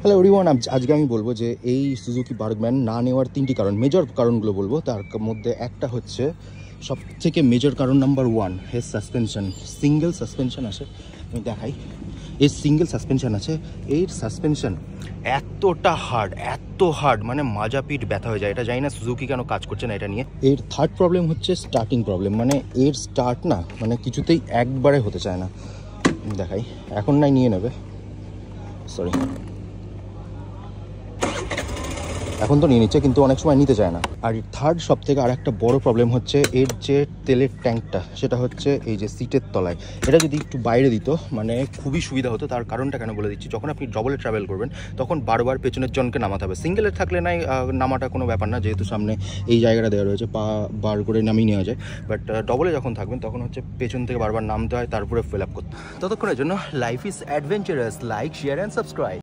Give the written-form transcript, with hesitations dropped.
Hello everyone, আজকে আমি বলবো যে এই সুজুকি বার্গম্যান না নেওয়ার 3টি কারণ, মেজর কারণগুলো বলবো। তার মধ্যে একটা হচ্ছে সবথেকে মেজর কারণ নাম্বার 1, এর সাসপেনশন। সিঙ্গেল সাসপেনশন আছে, আমি দেখাই। এর সিঙ্গেল সাসপেনশন আছে, এর সাসপেনশন এতটা হার্ড মানে মাজা পিঠ ব্যথা হয়ে যায়। এটা জানি না সুজুকি কেন কাজ করছে না এটা নিয়ে। এর থার্ড প্রবলেম হচ্ছে স্টার্টিং প্রবলেম, মানে এর স্টার্ট না মানে কিছুতেই একবারে হতে চায় না। দেখাই, এখন নাই নিয়ে নেবে, সরি এখন তো নিয়ে নিচ্ছে, কিন্তু অনেক সময় নিতে চায় না। আর থার্ড সব থেকে আর একটা বড় প্রবলেম হচ্ছে এর যে তেলের ট্যাঙ্কটা, সেটা হচ্ছে এই যে সিটের তলায়। এটা যদি একটু বাইরে দিত মানে খুবই সুবিধা হতো। তার কারণটা কেন বলে দিচ্ছি, যখন আপনি ডবলে ট্রাভেল করবেন তখন বারবার পেছনের জনকে নামাতে হবে। সিঙ্গেলের থাকলে নাই নামাটা কোনো ব্যাপার না, যেহেতু সামনে এই জায়গাটা দেওয়া রয়েছে, পা বার করে নামিয়ে নেওয়া যায়। বাট ডবলে যখন থাকবেন তখন হচ্ছে পেছন থেকে বারবার নামতে হয়, তারপরে ফিল আপ করতে। ততক্ষণের জন্য life is adventurous, like, share and subscribe.